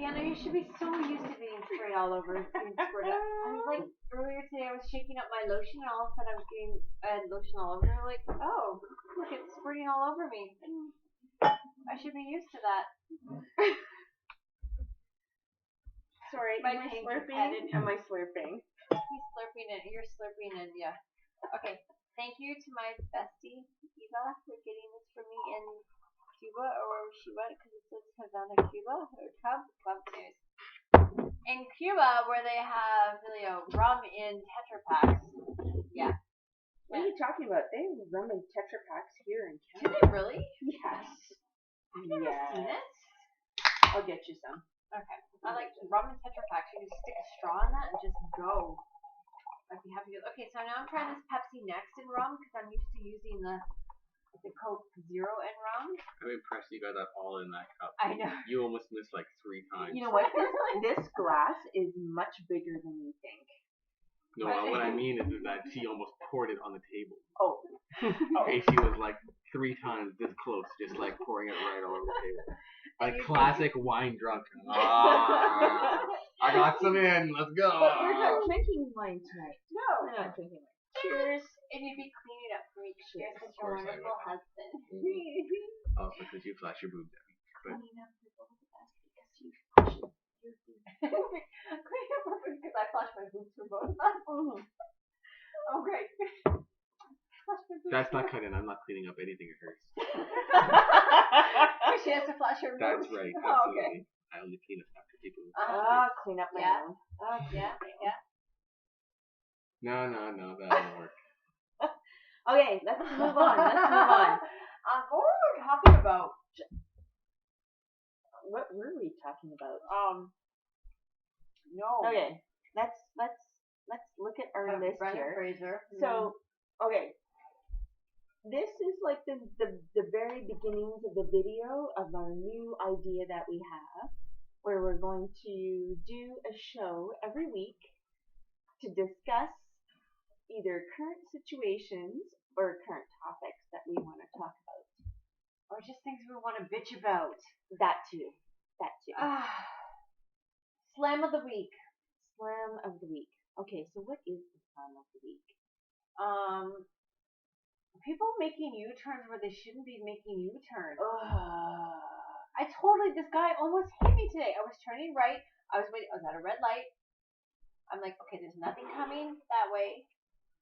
Deanna, you should be so used to being sprayed all over. Being squirted. I was like, earlier today I was shaking up my lotion and all of a sudden I was getting lotion all over. And I'm like, oh, look, it's squirting all over me. I should be used to that. Sorry, My am I pain slurping? Am I slurping? He's slurping it. You're slurping it. Yeah. Okay. Thank you to my bestie Eva for getting this for me in Cuba, or wherever she went, because it says Havana, Cuba, or Cub News. In Cuba, where they have rum in Tetra Paks. Yeah. What are you talking about? They have rum in Tetra Paks here in Do Canada. they really? Yes. I've never seen it. I'll get you some. Okay. I like rum in Tetra Paks. You can stick a straw in that and just go. I'd be happy to. Okay, so now I'm trying this Pepsi Next in rum because I'm used to using the Coke Zero in rum. I'm impressed you got that all in that cup. I know. You almost missed like 3 times. You know what? This glass is much bigger than you think. No, what I mean is that she almost poured it on the table. Oh. Okay, she was like 3 times this close, just like pouring it right all over the table. Like classic wine drunk. I got some in. Let's go. But we're not drinking wine tonight. No. We're not drinking wine. Cheers. And you'd be cleaning up for me. Cheers, with your course I wonderful would. husband. Also, because you flash your boobs at me. But Cleaning up is always the best because you flush your food. Cleaning up because I flush my boobs for both of us. Oh, great. that's not cutting. I'm not cleaning up anything of hers. She has to flush her boobs. That's right. Oh, Absolutely. okay. I only clean up after people. Clean up my Yeah. own. Yeah. No, that won't work. Okay, let's move on. What were we talking about? What were we talking about? No. Okay, let's look at our list Brendan here. Fraser. So, okay, this is like the very beginnings of the video of our new idea that we have, where we're going to do a show every week to discuss either current situations or current topics that we want to talk about. Or just things we want to bitch about. That too. Slam of the week. Slam of the week. Okay, so what is the slam of the week? People making U-turns where they shouldn't be making U-turns. This guy almost hit me today. I was turning right. I was at a red light. I'm like, okay, there's nothing coming that way.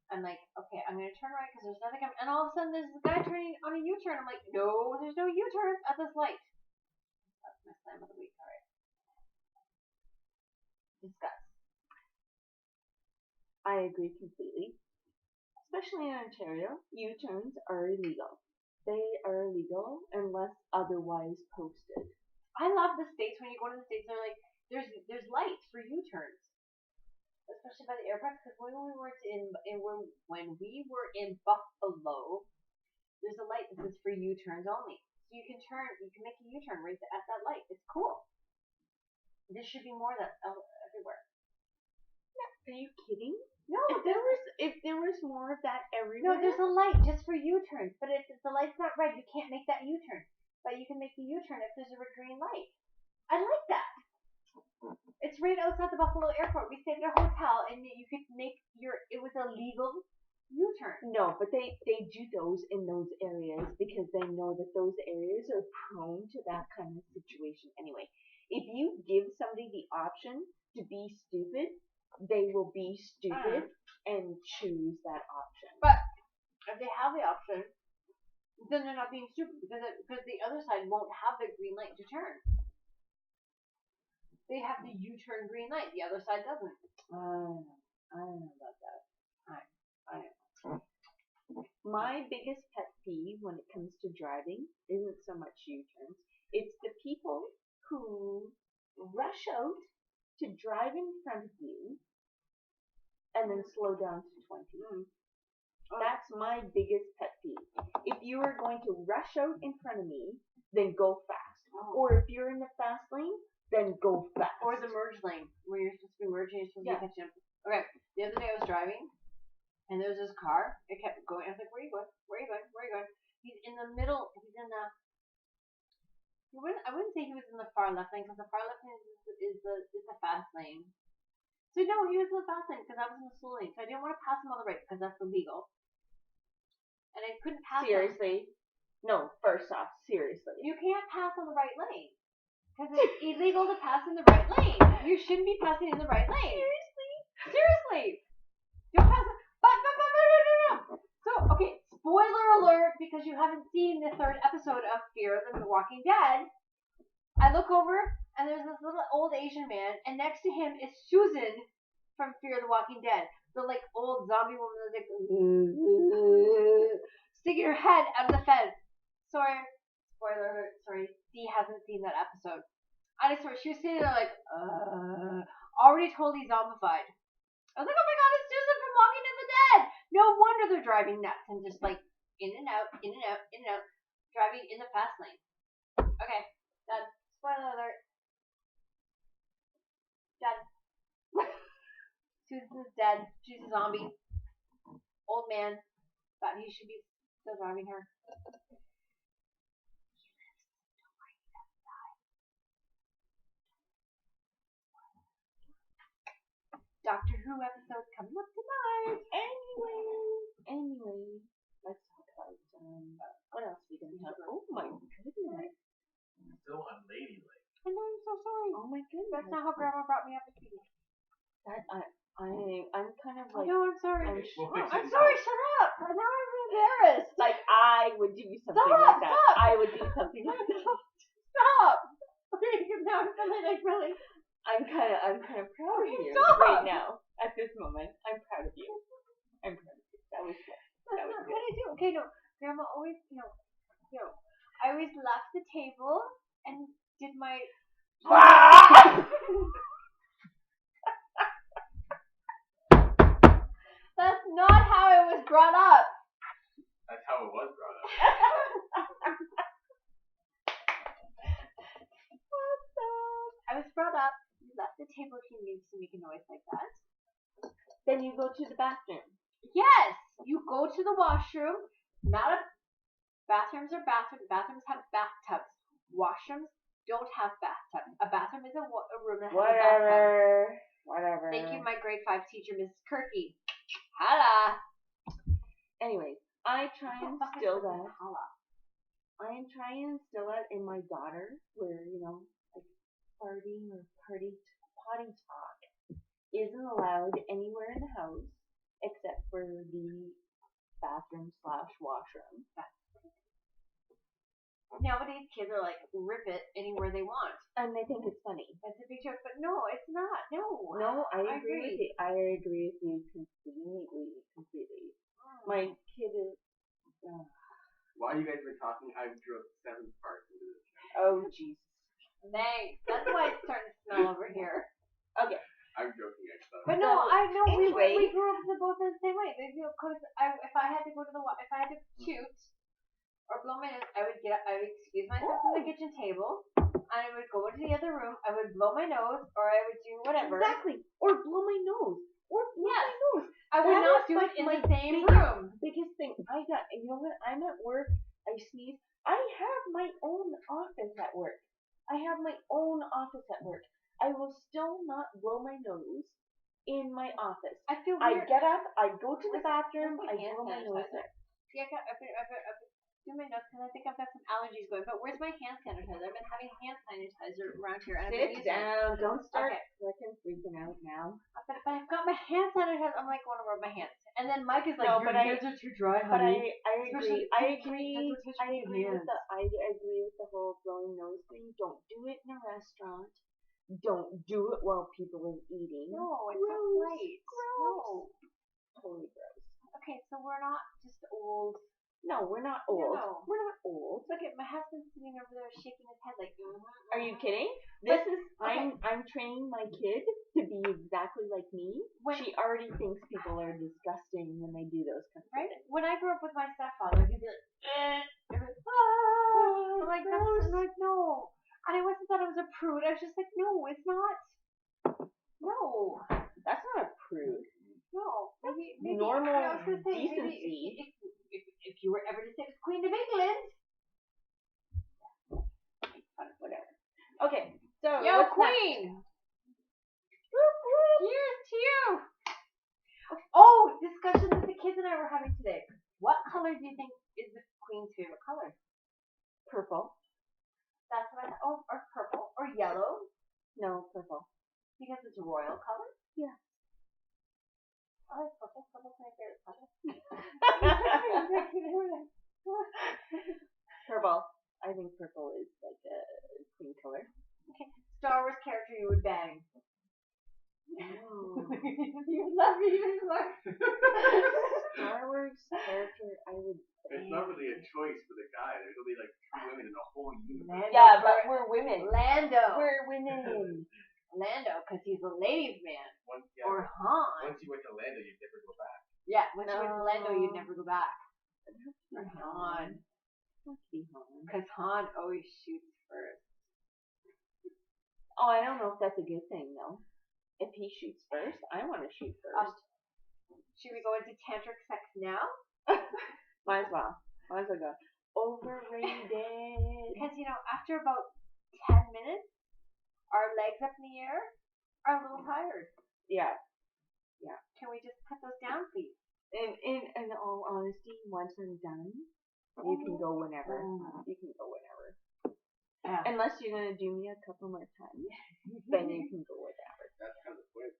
I'm like, okay, I'm going to turn right because there's nothing coming. And all of a sudden, there's a guy turning on a U-turn. I'm like, no, there's no U-turns at this light. That's my slam of the week. All right. Discuss. I agree completely. Especially in Ontario, U-turns are illegal. They are illegal unless otherwise posted. I love the States. When you go to the States, they're like, there's lights for U-turns. Especially by the airport, because when we were in Buffalo, there's a light that says for U-turns only. So you can make a U-turn right at that light. It's cool. There should be more of that everywhere. Yeah, are you kidding? No, if there was more of that everywhere. No, there's a light just for U-turns, but if the light's not red, you can't make that U-turn. But you can make the U-turn if there's a green light. I like that. It's right outside the Buffalo airport. We stayed at a hotel, and you could make it was a legal U-turn. No, but they do those in those areas because they know that those areas are prone to that kind of situation anyway. If you give somebody the option to be stupid, they will be stupid and choose that option. But if they have the option, then they're not being stupid because the other side won't have the green light to turn. They have the U-turn green light. The other side doesn't. I don't know about that. I know. My biggest pet peeve when it comes to driving isn't so much U-turns. It's the people who rush out to drive in front of you and then slow down to 20. That's my biggest pet peeve. If you are going to rush out in front of me, then go fast. Or if you're in the fast lane, then go fast. Or the merge lane, where you're supposed to be merging, you're supposed to be catching up. Okay, the other day I was driving, and there was this car. It kept going. I was like, where are you going? Where are you going? Where are you going? He's in the middle. He I wouldn't say he was in the far left lane because the far left lane is the fast lane. So no, he was in the fast lane because I was in the slow lane. So I didn't want to pass him on the right because that's illegal. And I couldn't pass him. Seriously? No, first off, seriously. You can't pass on the right lane. Because it's illegal to pass in the right lane. You shouldn't be passing in the right lane. Seriously. Don't pass it. But. So, okay, spoiler alert because you haven't seen the 3rd episode of Fear the Walking Dead. I look over and there's this little old Asian man, and next to him is Susan from Fear the Walking Dead. The like old zombie woman that's like sticking her head out of the fence. Sorry, spoiler alert. Sorry, Dee hasn't seen that episode. I swear she was sitting there like, already totally zombified. I was like, oh my god, it's Susan from Walking Dead. No wonder they're driving nuts and just like in and out, in and out, in and out, driving in the fast lane. Okay, done. Spoiler alert. Done. Susan's dead. She's a zombie. Old man. But he should be still driving her. Doctor Who episode coming up tonight. Anyway, let's talk about what else we can talk about. Oh my goodness. Still unladylike. I know, I'm so sorry. Oh my goodness. That's not how Grandma brought me up as baby. I'm kind of like. No, I'm sorry. We'll fix it. I'm sorry. Shut up. Now I'm embarrassed. Like I would do something like that. Stop. I would do something like that. Stop. Okay, now I'm really. I'm kind of proud of you Stop. right now. At this moment, I'm proud of you. I'm proud of you. That was good. That's not what I do. Okay, no. Grandma always, I always left the table and did my. That's not how it was brought up. That's how it was brought up. I was brought up. You left the table if you needed to make a noise like that. Then you go to the bathroom. Yes, you go to the washroom. Bathrooms are bathrooms. Bathrooms have bathtubs. Washrooms don't have bathtubs. A bathroom is a room that has a bathtub. Whatever. Thank you, my grade 5 teacher, Mrs. Kirky. Holla. Anyways, I try and instill that. Holla. I am trying to instill that in my daughter, where like farting or potty talk isn't allowed anywhere in the house except for the bathroom/washroom. Nowadays, kids are like, rip it anywhere they want. And they think it's funny. That's a big joke, but no, it's not. No. No, I agree with you. I agree with you completely. My kid is. While you guys were talking, I drove 7 parts into this. Oh, Jesus. Thanks. That's why it's starting to smell over here. Okay. I'm joking, I thought. But no, I know anyway. we grew up both in the same way. Because if I had to go to if I had to shoot or blow my nose, I would excuse myself from the kitchen table, and I would go into the other room. I would blow my nose, or I would do whatever. Exactly. Or blow my nose. My nose. I would not do it in the same room. Biggest thing I got, you know what? I'm at work. I sneeze. I have my own office at work. I will still not blow my nose in my office. I feel I weird. get up. I go to the bathroom. I hand blow my nose sanitizer? there. Yeah, I've do my nose because I think I've got some allergies going. But where's my hand sanitizer? I've been having hand sanitizer around here. And Sit down. Don't start Okay. freaking out now. But if I've got my hand sanitizer, I'm like going to rub my hands. And then Mike is like, No, your but hands are too dry, But honey. I agree. I agree with hands. the whole blowing nose thing. Don't do it in a restaurant. Don't do it while people are eating. No, it's not right. No. Totally gross. Okay, so we're not just old. No, we're not old. No. We're not old. Look at my husband sitting over there shaking his head like. Are you kidding? I'm training my kid to be exactly like me. She already thinks people are disgusting when they do those kind of things. When I grew up with my stepfather, he'd be like, I'm like, I'm like, no. And I wasn't that I was a prude. I was just like, no, it's not. No. That's not a prude. No. Maybe normal I was gonna say, decency. If you were ever to say the Queen of England. Whatever. Okay, so Yo, what's Queen! Whoop, whoop. Here's to you! Oh, discussion that the kids and I were having today. What color do you think is the Queen's favorite color? Purple. That's what I thought. Oh, or purple. Or yellow. No, purple. Because it's a royal color. Yeah. I like purple. Purple's my favorite color. Purple. I think purple is like a queen color. Okay. Star Wars character you would bang. Oh. You love me even more. Star Wars character I would. It's not really a choice for the guy. There's only like 2 women in the whole universe. Yeah, but we're women. Lando. We're women. Lando, because he's a ladies' man. Yeah, Or Han. once you went to Lando, you'd never go back. Yeah, once you went to Lando, you'd No. never go back. Or Han. Must be Han. Because Han always shoots first. Oh, I don't know if that's a good thing though. If he shoots first, I want to shoot first. Should we go into tantric sex now? Might as well. Might as well go. Overrated. Because, after about 10 minutes, our legs up in the air are a little tired. Yeah. Can we just put those down, please? In all honesty, once I'm done, you can go whenever. You can go whenever. Yeah. Unless you're gonna do me a couple more times, then you can go whenever. That's kind of the point.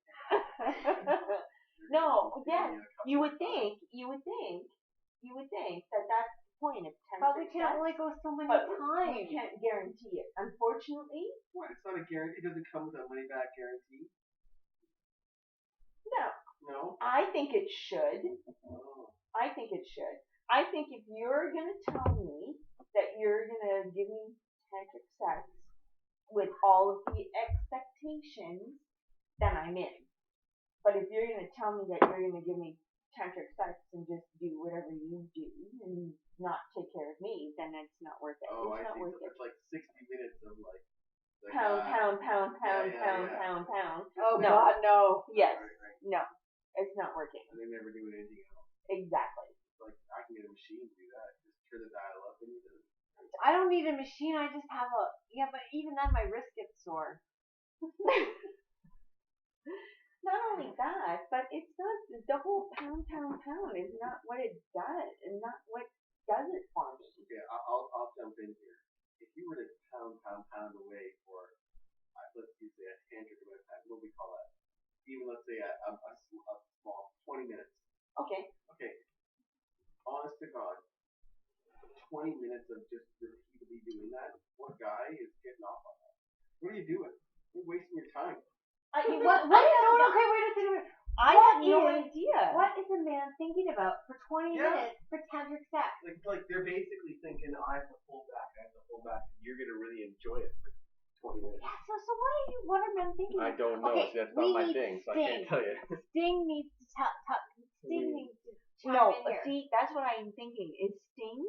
No, yes, you would think that that's the point of 10 But we can only go so many but times. we can't guarantee it. Unfortunately, What? It's not a guarantee. It doesn't come with a money back guarantee. no. No. I think it should. Oh. I think it should. I think if you're gonna tell me that you're gonna give me tantric sex with all of the expectations, then I'm in. But if you're gonna tell me that you're gonna give me tantric sex and just do whatever you do and not take care of me, then it's not worth it. Oh, It's I not see. worth So it. it's like 60 minutes of like. the Pound, guy- pound, pound, pound, Yeah, pound, yeah. pound, pound. Oh, No. God, no. Yes. Right. No. It's not working. And they're never doing anything else. Exactly. Like I can get a machine to do that. Just turn the dial up and you're done. I don't need a machine. I just have a... Yeah, but even then my wrist gets sore. Not only that, but it's not the whole pound, pound, pound is not what it does, and not what does it for me. Okay, I'll jump in here. If you were to pound away for, let's just say a tantric amount of time, what do we call that? Even let's say a small 20 minutes. Okay. Okay. Honest to God, 20 minutes of just repeatedly doing that, what guy is getting off on that? What are you doing? You're wasting your time. Okay, wait a second. I What have no is- idea. What is a man thinking about for 20 Yeah. minutes for tantric sex? Like they're basically thinking, I have to pull back. You're gonna really enjoy it for 20 minutes. Yeah, so what are men thinking? I don't know. Okay, See, that's we not my need thing, so I Sting. can't tell you. Sting needs to Sting needs to chime No, in here. see, that's what I'm thinking. Is Sting?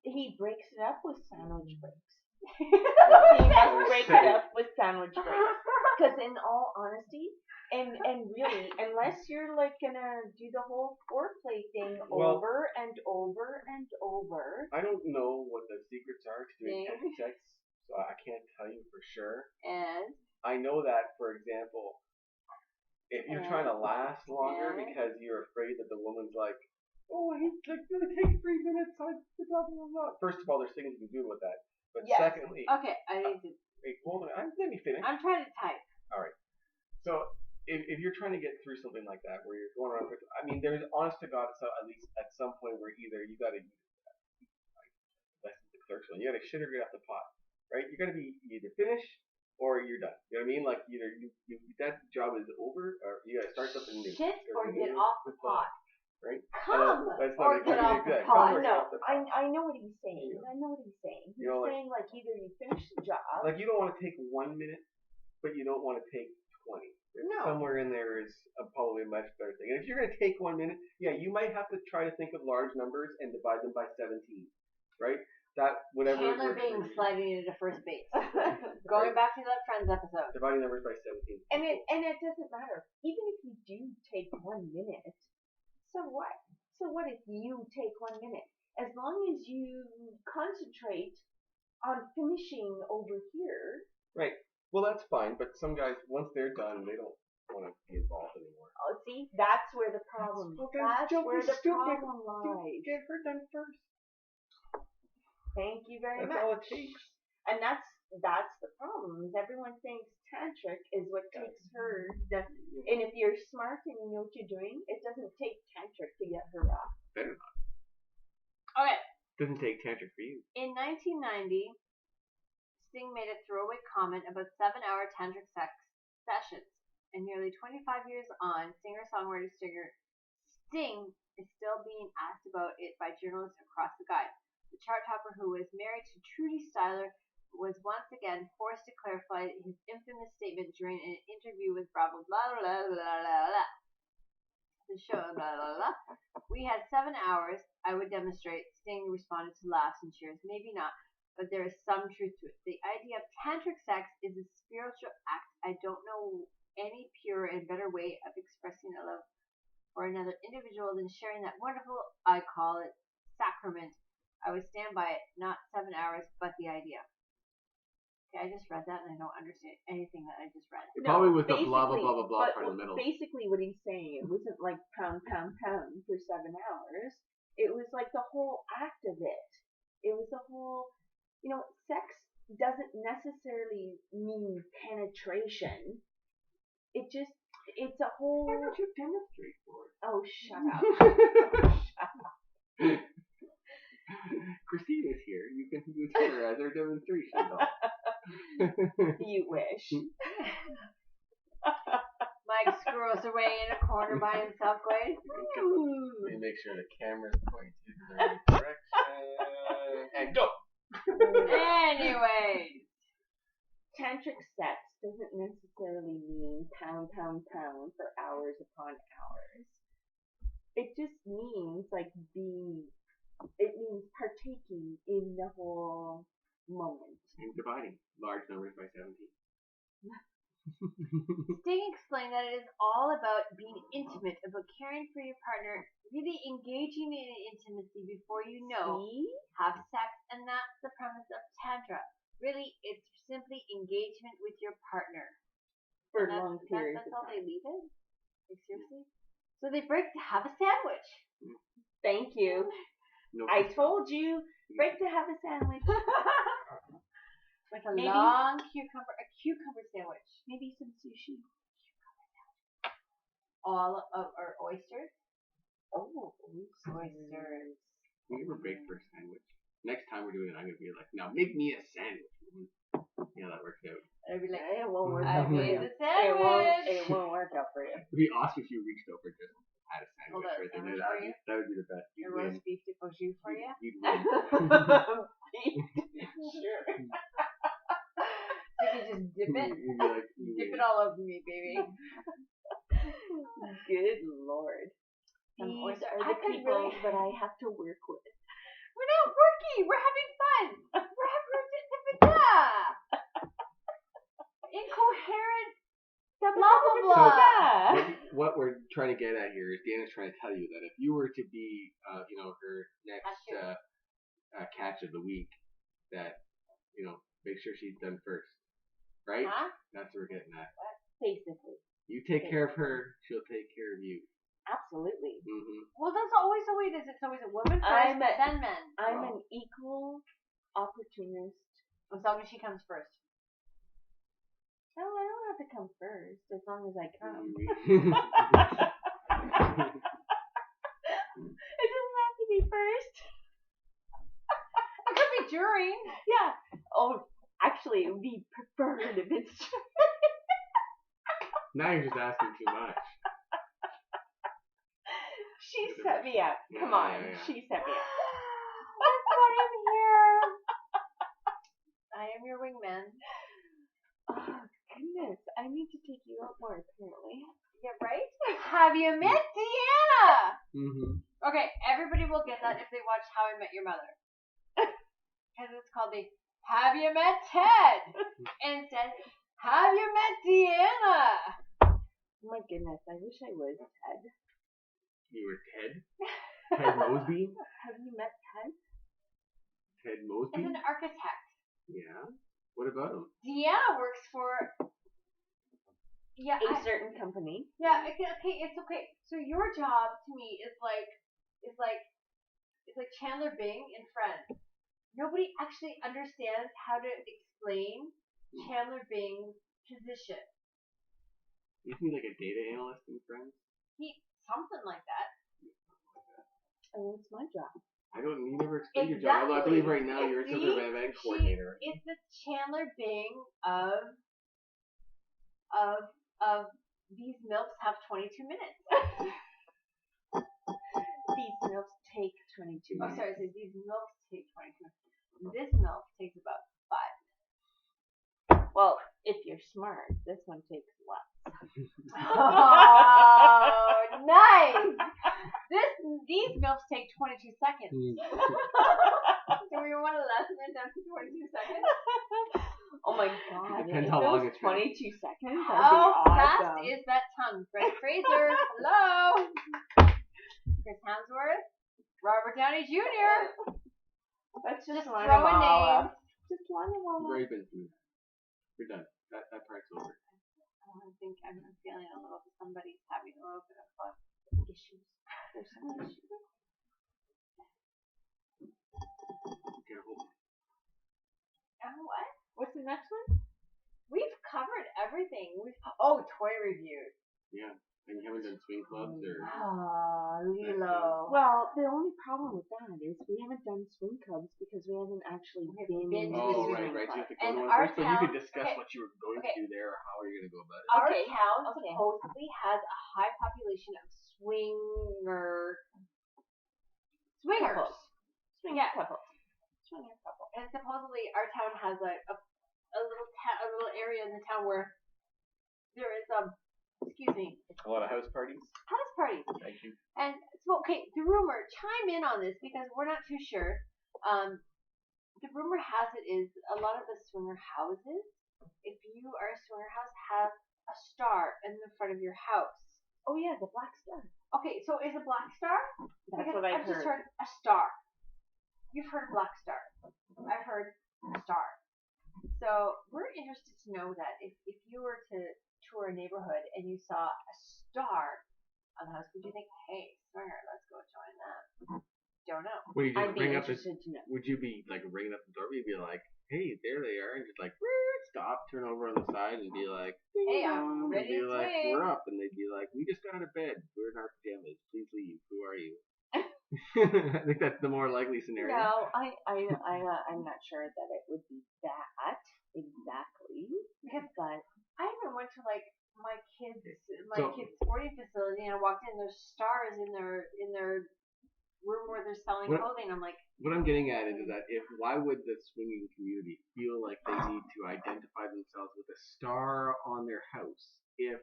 He breaks it up with sandwich breaks. He must break it up with sandwich breaks. Because in all honesty, and really, unless you're like gonna do the whole foreplay thing Well- over and over and over. I don't know what the secrets are to doing Yeah. tantric sex, so I can't tell you for sure. And I know that, for example, if you're trying to last longer Yeah. because you're afraid that the woman's like, oh, it's like gonna take 3 minutes, blah blah blah blah. First of all, there's things you can do with that. But Yes. secondly, okay, I need to. wait, hold on, let me finish. I'm trying to type. So if you're trying to get through something like that, where you're going around, I mean, there's honest to God, so at least at some point where either you got to, like, that's the clerk's one, you got to shit or get off the pot, right? You got to be either finished or you're done. You know what I mean? Like either you that job is over, or you got to start something new. Shit or get new off the pot. right? Come That's or not get off exactly the that. pot. Come or get No, off the pot. I know what he's saying. I know what he's saying. He's You know, like- saying like either you finish the job. Like you don't want to take 1 minute, but you don't want to take 20. No. Somewhere in there is probably a much better thing. And if you're going to take 1 minute, yeah, you might have to try to think of large numbers and divide them by 17, right? That whatever. Chandler works for Bing you. sliding into first base. Going back to that Friends episode. Dividing numbers by 17. And it doesn't matter. Even if you do take 1 minute, so what? So what if you take 1 minute? As long as you concentrate on finishing over here. Right. Well, that's fine, but some guys, once they're done, they don't want to be involved anymore. Oh, see, that's where the problem. That's where the problem lies. Get her done first. Thank you very That's much. all it takes. And that's the problem. Is everyone thinks tantric is what takes her. And if you're smart and you know what you're doing, it doesn't take tantric to get her off. Better not. Okay. Doesn't take tantric for you. In 1990, Sting made a throwaway comment about 7-hour tantric sex sessions. And nearly 25 years on, singer-songwriter Sting is still being asked about it by journalists across the guide. The chart topper, who was married to Trudy Styler, was once again forced to clarify his infamous statement during an interview with Bravo. Blah blah blah blah blah. The show blah blah blah. We had 7 hours. I would demonstrate. Sting responded to laughs and cheers. Maybe not, but there is some truth to it. The idea of tantric sex is a spiritual act. I don't know any purer and better way of expressing a love for another individual than sharing that wonderful, I call it, sacrament. I would stand by it, not 7 hours, but the idea. Okay, I just read that and I don't understand anything that I just read. It probably was the blah blah blah blah blah part in the middle. Basically, what he's saying, it wasn't like pound pound pound for 7 hours. It was like the whole act of it. It was the whole, sex doesn't necessarily mean penetration. It's a whole. Why don't you demonstrate for it? Oh, shut up. Christine is here. You can use her as our demonstration doll. You wish. Mike squirrels away in a corner by himself, going, Let me make sure the camera's pointed in the right direction. And go! Anyway. Tantric sex doesn't necessarily mean pound, pound, pound for hours upon hours. It just means it means partaking in the whole moment. And dividing large numbers by 17. Sting explained that it is all about being intimate, about caring for your partner, really engaging in intimacy before you know, have sex, and that's the premise of Tantra. Really, it's simply engagement with your partner. For long periods That's all they leave it? Like, seriously? So they break to have a sandwich. Thank you. No, I told you, break to have a sandwich. Like a long cucumber sandwich. Maybe some sushi. All of our oysters. Oh, oysters. We ever bake for a sandwich? Next time we're doing it, I'm going to be like, now make me a sandwich. Yeah, that works out. I'd be like, it won't work I out for made you. the sandwich. It won't work out for you. It'd be awesome if you reached over and just had a sandwich Hold on, right there. sandwich That for you? that would be the best. A You'd roast win. beef de jus for you. You'd win. Sure. You can just dip it. You'd be like, you Dip win. it all over me, baby. Good Lord. These are the people that I have to work with. We're not working. We're having fun. We're having incoherent. Blah blah blah. What we're trying to get at here is Dana's trying to tell you that if you were to be, her next catch of the week, that, make sure she's done first. Right? Huh? That's what we're getting at. Basically. You take care of her, she'll take care of you. Absolutely. Mm-hmm. Well, that's always the way it is. It's always a woman first, then men. I'm an equal opportunist. As long as she comes first. No, I don't have to come first, as long as I come. It doesn't have to be first. It could be during. Yeah. Oh, actually, it would be preferred if it's. Now you're just asking too much. She set me up. Come on. Yeah. She set me up. That's why I'm here. I am your wingman. Oh, goodness. I need to take you out more, apparently. Yeah, right? Have you met Deanna? Mm-hmm. Okay, everybody will get that if they watch How I Met Your Mother. Because it's called the Have You Met Ted? And it says, Have you met Deanna? My goodness, I wish I was Ted. You were Ted? Ted Mosby? Have you met Ted? Ted Mosby? It's an architect. Yeah. What about him? Deanna works for. Yeah, A certain company. yeah. Okay, it's okay. So your job to me is like Chandler Bing in Friends. Nobody actually understands how to explain Chandler Bing's position. Isn't he like a data analyst in Friends? Something like that. Oh, it's my job. I don't. You never explain your job. Although I believe right now you're some sort of event coordinator. It's the Chandler Bing of these Milfs have 22 minutes. These milks take 22 Oh, minutes. sorry. So these Milfs take 22 minutes. This Milf takes about 5. Well, if you're smart, this one takes less. Oh, nice. These Milfs take 22 seconds. So we want to lessen it down to 22 seconds. Oh my god. Depends if how it long was it's 22 seconds, that'd How be fast awesome. is that tongue? Brent Fraser, hello. Chris Hemsworth, Robert Downey Jr. Let's just line throw them a all name. up. Just line them all We've up. already been through that. We're done. That part's over. I think I'm feeling a little. Somebody's having a little bit of issues. There's some issues. Careful. What? What's the next one? We've covered everything. Toy reviews. Yeah. And you haven't done swing clubs or. Lilo. Well, the only problem with that is we haven't done swing clubs because we haven't actually been been to to a Oh, swing right. club. You have to go And to one our first, but you could town- discuss okay. what you were going Okay. to do there or how are you going to go about it. Our Okay. town Okay. supposedly has a high population of swingers. Couples. Swing Yeah. couples. Swinger couple. And supposedly our town has a little area in the town where there is excuse me, A lot of house parties. house parties. Thank you. And so okay, the rumor, chime in on this because we're not too sure. The rumor has it is a lot of the swinger houses, if you are a swinger house, have a star in the front of your house. Oh yeah, the black star. Okay, so is a black star? That's Because what I've just heard. heard a star. You've heard black star. I've heard a star. So we're interested to know that if you were to tour a neighborhood and you saw a star on the house, would you think, hey, swinger, let's go join them? Don't know. Would you I'd just be ring up the? interested to know. Would you be like ringing up the door? You'd be like, "Hey, there they are," and just like stop, turn over on the side, and be like, Hey, I'm and ready be to like, swing. "We're up," and they'd be like, "We just got out of bed. We're in our pajamas. Please leave. Who are you?" I think that's the more likely scenario. No, I'm not sure that it would be that exactly. But I even went to like my kids' So- sporting facility and I walked in. There's stars in their room where they're selling What- clothing. I'm like, What I'm getting at is that why would the swinging community feel like they need to identify themselves with a star on their house if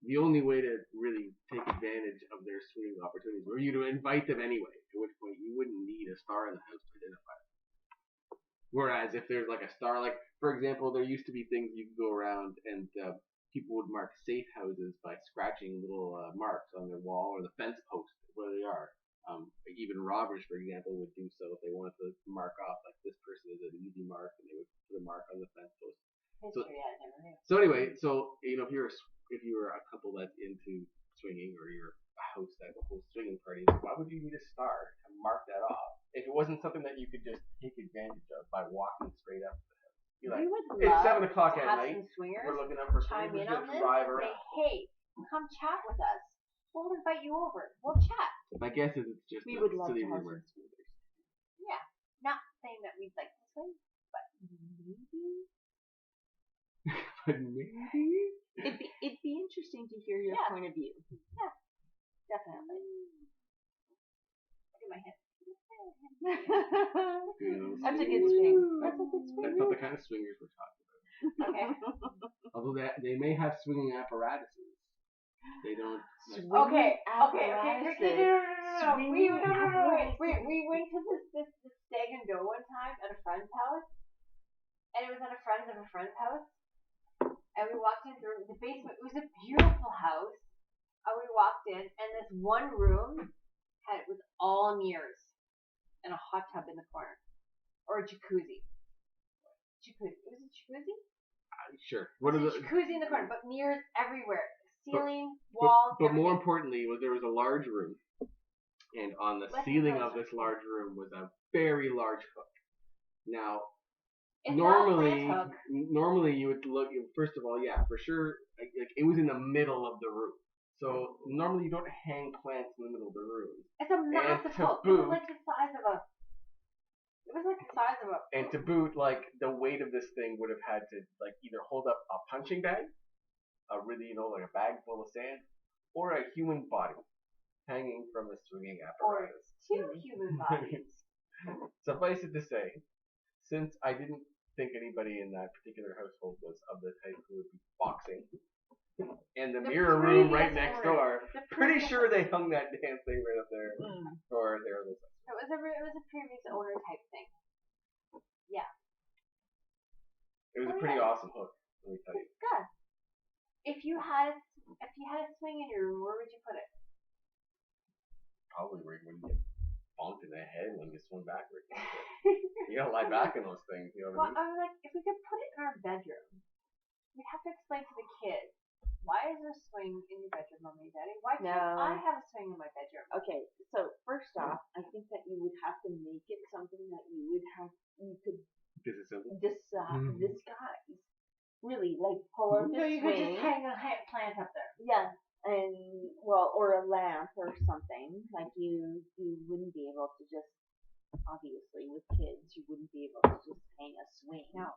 the only way to really take advantage of their swinging opportunities were you to invite them anyway, at which point you wouldn't need a star in the house to identify them. Whereas if there's like a star, like for example, there used to be things you could go around and people would mark safe houses by scratching little marks on their wall or the fence post where they are. Even robbers, for example, would do so if they wanted to mark off like this person is an easy mark, and they would put a mark on the fence post. history, I never knew. So anyway, if you're a couple that's into swinging or you're a host that hosts swinging parties, why would you need a star to mark that off if it wasn't something that you could just take advantage of by walking straight up to the house? You're like, We would it's love 7 o'clock to at have night. some swingers We're looking up for chime swingers in on to this drive and say, around. hey, come chat with us. We'll invite you over. We'll chat. My guess is it's just we a would love silly to have rumor. some swingers. Yeah. Not saying that we'd like to swing, but maybe. But maybe. It'd be interesting to hear your Yeah. point of view. Definitely. Look at my hand. That's a good swing. That's a good swing. That's not the kind of swingers we're talking about. Okay. Although they may have swinging apparatuses. They don't. Like, Okay. No. Swinging We went apparatuses. to this stag and do one time at a friend's house, and it was at a friend's of a friend's house, and we walked in through the basement. It was a beautiful house, and we walked in, and this one room was all mirrors and a hot tub in the corner, or a jacuzzi. jacuzzi. Was it jacuzzi? Sure. What are There's the? a jacuzzi in the corner, but mirrors everywhere. Ceiling, But, walls. but more everything. importantly, was there was a large room, and on the Let's ceiling go. of this large room was a very large hook. Now, It's not a normally, plant hook. you would look. First of all, yeah, for sure, like it was in the middle of the room. So normally you don't hang plants in the middle of the room. It's a massive to hook. It boot- was like the size of a. It was like the size of a. And to boot, like the weight of this thing would have had to like either hold up a punching bag, a really like a bag full of sand, or a human body hanging from a swinging Or apparatus. 2 human bodies. Suffice it to say, since I didn't think anybody in that particular household was of the type who would be boxing, and the mirror room right previous next owner- door, the pretty previous- sure they hung that damn thing right up there for their little. It was a previous owner type thing. Yeah. It was a Oh, pretty yeah. awesome hook, let me tell you. Good. If you had a swing in your room, where would you put it? Probably where you get bonked in the head when you swing backwards. You gotta lie back in those things, you know what I Well, mean? I was like, if we could put it in our bedroom, we'd have to explain to the kids, why is there a swing in your bedroom, Mommy and Daddy? Why can't No. I have a swing in my bedroom? Okay, so first off, I think that you would have to make it something that you could Disassemble. disguise. Really, like pull out the So you could swing. just hang a plant up there. Yeah, and or a lamp or something. Like you wouldn't be able to just, obviously with kids, you wouldn't be able to just hang a swing. No.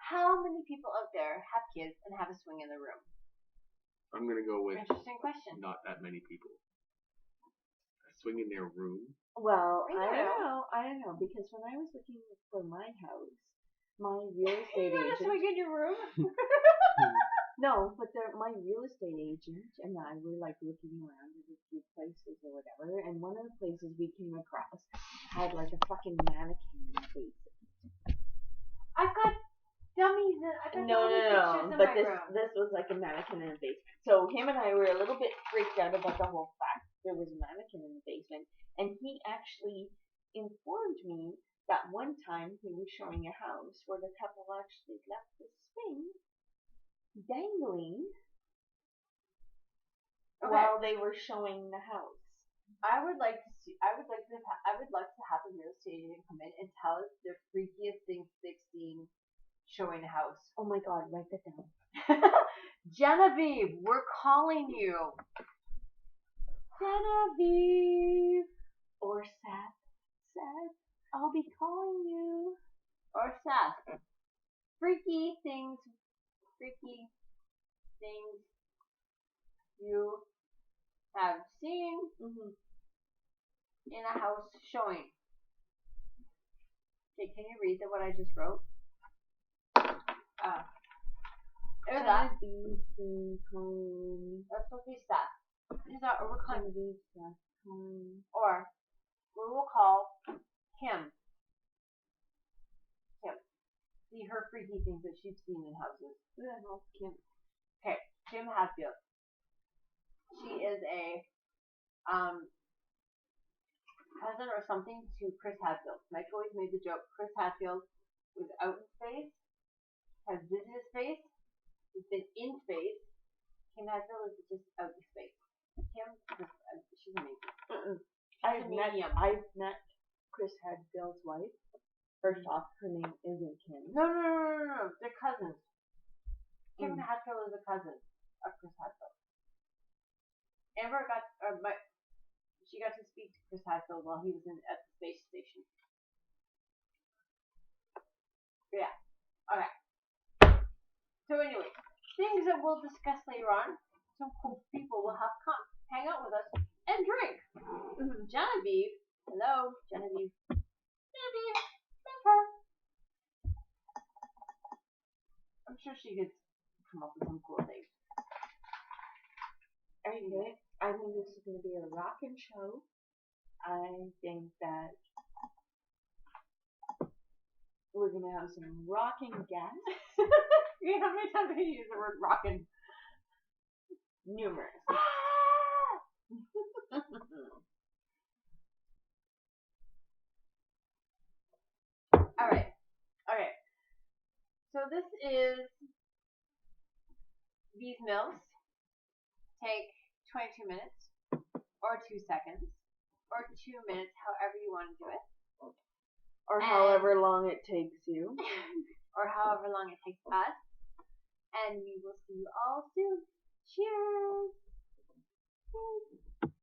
How many people out there have kids and have a swing in their room? I'm gonna go with Interesting question. not that many people. A swing in their room. Well, We I don't don't know, because when I was looking for my house, my real estate You got a agent. swing in your room? No, but my real estate agent and I were like looking around at a few places or whatever, and one of the places we came across had like a fucking mannequin in the basement. I've got dummies. I've got No, pictures in but my room. this was like a mannequin in the basement. So him and I were a little bit freaked out about the whole fact there was a mannequin in the basement, and he actually informed me that one time he was showing a house where the couple actually left the swing dangling while they were showing the house. I would like to have a real estate agent come in and tell us the freakiest things they've seen showing the house. Oh my God, write that down. Genevieve, we're calling you. Genevieve or Seth, I'll be calling you. Or Seth. Freaky things you have seen in a house showing. Okay, can you read what I just wrote? There's that. That's supposed to be Seth. We're calling or we will call Kim. See her freaky things that she's seen in houses. Kim. Okay, Kim Hatfield. She is a cousin or something to Chris Hadfield. Mike always made the joke, Chris Hadfield was out in space, has visited space, has been in space. Kim Hadfield is just out in space. Kim, she's amazing. I've met Chris Hadfield's wife. First off, her name isn't Kim. No. They're cousins. Kim Hadfield is a cousin of Chris Hadfield. Amber she got to speak to Chris Hadfield while he was at the space station. Yeah. Okay. So anyway, things that we'll discuss later on. Some cool people will have come hang out with us and drink. Genevieve. Hello, Genevieve. Genevieve. That's her. I'm sure she could come up with some cool things. Okay. I think this is going to be a rockin' show. I think that we're going to have some rockin' guests. You know how many times I use the word rockin'? Numerous. Alright. Okay. So this is, these Milfs take 22 minutes, or 2 seconds, or 2 minutes, however you want to do it. Or however long it takes you. Or however long it takes us. And we will see you all soon. Cheers! Cheers.